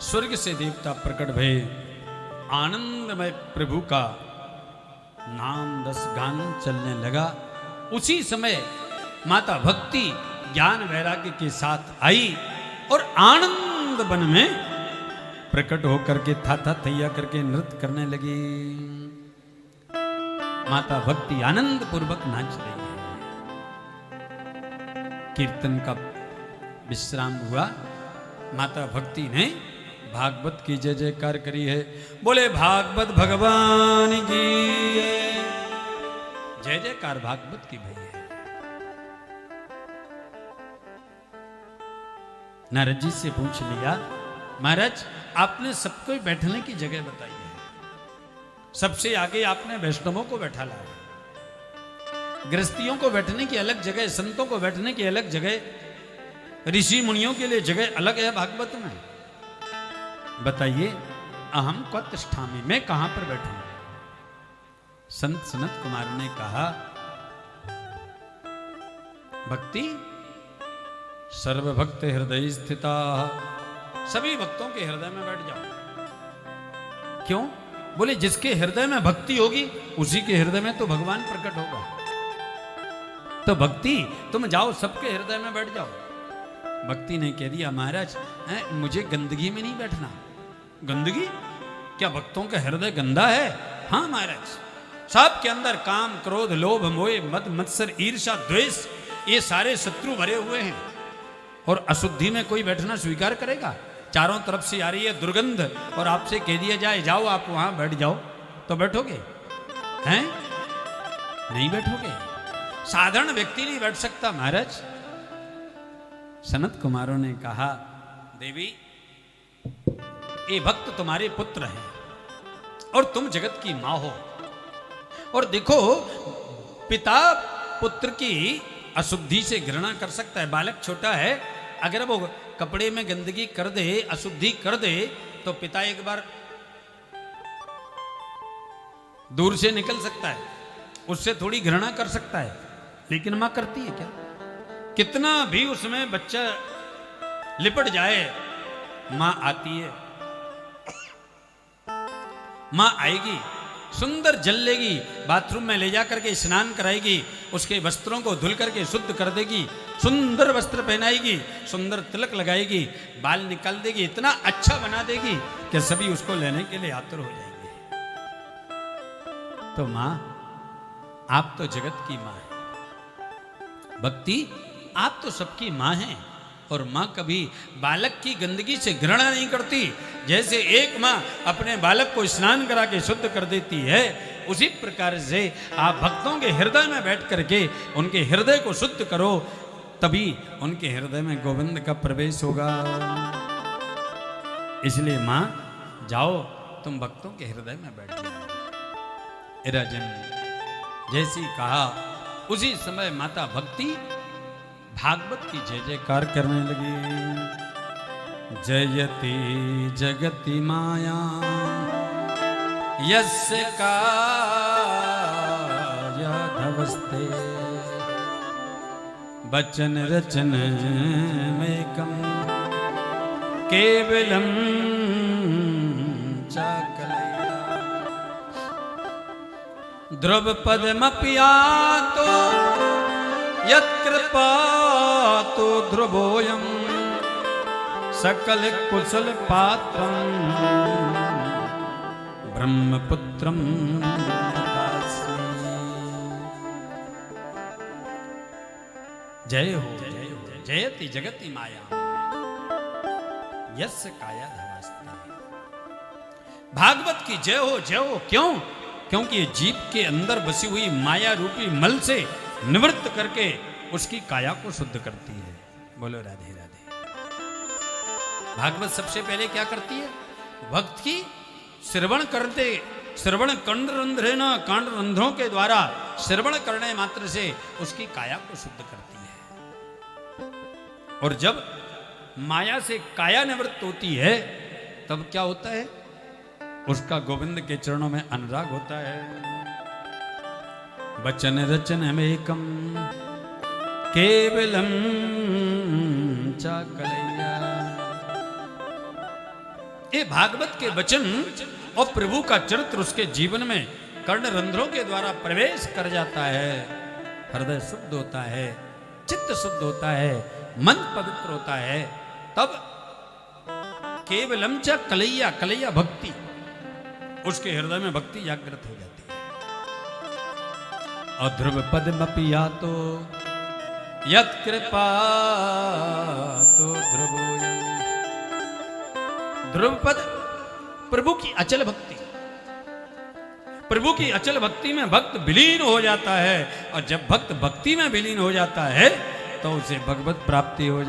स्वर्ग से देवता प्रकट भये, आनंदमय प्रभु का नाम दस गान चलने लगा। उसी समय माता भक्ति ज्ञान वैराग्य के साथ आई और आनंद वन में प्रकट होकर के था थैया करके नृत्य करने लगी। माता भक्ति आनंद पूर्वक नाच रही है। कीर्तन का विश्राम हुआ। माता भक्ति ने भागवत की जय जयकार करी है। बोले भागवत भगवान की जय जयकार भागवत की भई है। नारद जी से पूछ लिया, महाराज आपने सबको बैठने की जगह बताई है, सबसे आगे आपने वैष्णवों को बैठा लाया, गृहस्थियों को बैठने की अलग जगह, संतों को बैठने की अलग जगह, ऋषि मुनियों के लिए जगह अलग है भागवत में। बताइए अहम क्व तिष्ठामि, मैं कहां पर बैठूं? संत सनत कुमार ने कहा, भक्ति सर्वभक्त हृदय स्थिता, सभी भक्तों के हृदय में बैठ जाओ। क्यों? बोले जिसके हृदय में भक्ति होगी उसी के हृदय में तो भगवान प्रकट होगा। तो भक्ति तुम जाओ सबके हृदय में बैठ जाओ। भक्ति ने कह दिया, महाराज मुझे गंदगी में नहीं बैठना। गंदगी? क्या भक्तों का हृदय गंदा है? हाँ महाराज, सबके अंदर काम क्रोध लोभ मोह मद मत्सर ईर्ष्या द्वेष, ये सारे शत्रु भरे हुए हैं। और अशुद्धि में कोई बैठना स्वीकार करेगा? चारों तरफ से आ रही है दुर्गंध और आपसे कह दिया जाए जाओ आप वहां बैठ जाओ, तो बैठोगे? हैं? नहीं बैठोगे। साधारण व्यक्ति नहीं बैठ सकता महाराज। सनत कुमारों ने कहा, देवी ये भक्त तुम्हारे पुत्र हैं और तुम जगत की मां हो। और देखो पिता पुत्र की अशुद्धि से घृणा कर सकता है। बालक छोटा है, अगर वो कपड़े में गंदगी कर दे, अशुद्धि कर दे, तो पिता एक बार दूर से निकल सकता है, उससे थोड़ी घृणा कर सकता है। लेकिन मां करती है क्या? कितना भी उसमें बच्चा लिपट जाए, मां आती है। मां आएगी, सुंदर जल लेगी, बाथरूम में ले जा करके स्नान कराएगी, उसके वस्त्रों को धुल करके शुद्ध कर देगी, सुंदर वस्त्र पहनाएगी, सुंदर तिलक लगाएगी, बाल निकाल देगी, इतना अच्छा बना देगी कि सभी उसको लेने के लिए आतुर हो जाएंगे। तो मां, आप तो जगत की मां है। भक्ति, आप तो सबकी मां हैं। और मां कभी बालक की गंदगी से घृणा नहीं करती। जैसे एक मां अपने बालक को स्नान करा के शुद्ध कर देती है, उसी प्रकार से आप भक्तों के हृदय में बैठ करके उनके हृदय को शुद्ध करो, तभी उनके हृदय में गोविंद का प्रवेश होगा। इसलिए मां जाओ, तुम भक्तों के हृदय में बैठ जाओ। राजन जैसी कहा, उसी समय माता भक्ति भागवत की जय जयकार करने लगी। जयति जगति माया यस्य कायाधवस्ते, बचन रचन मेकम केवलम चाकलया, ध्रुव पदमपियातो यत्कृपा तो ध्रुवोयम सकल कुशल पात्रम ब्रह्मपुत्रम। जय हो जय हो जयति जगति माया यस्य काया धवास्ते। भागवत की जय हो जय हो। क्यों? क्योंकि ये जीव के अंदर बसी हुई माया रूपी मल से निवृत्त करके उसकी काया को शुद्ध करती है। बोलो राधे राधे। भागवत सबसे पहले क्या करती है? भक्त की श्रवण करते, श्रवण कंड रंध्रे न, कांड रंध्रों के द्वारा श्रवण करने मात्र से उसकी काया को शुद्ध करती है। और जब माया से काया निवृत्त होती है, तब क्या होता है? उसका गोविंद के चरणों में अनुराग होता है। बचन रचन मेकम केवलम चाकलया। ये भागवत के वचन और प्रभु का चरित्र उसके जीवन में कर्ण रंध्रों के द्वारा प्रवेश कर जाता है, हृदय शुद्ध होता है, चित्त शुद्ध होता है, मन पवित्र होता है, तब केवलम च कलैया, कलैया भक्ति, उसके हृदय में भक्ति जागृत हो जाती है। और ध्रुव पद्मपिया तो यत् कृपा तो ध्रुवोयम्, ध्रुव पद प्रभु की अचल भक्ति, प्रभु की अचल भक्ति में भक्त विलीन हो जाता है, और जब भक्त भक्ति में विलीन हो जाता है तो उसे भगवत प्राप्ति हो जाती है।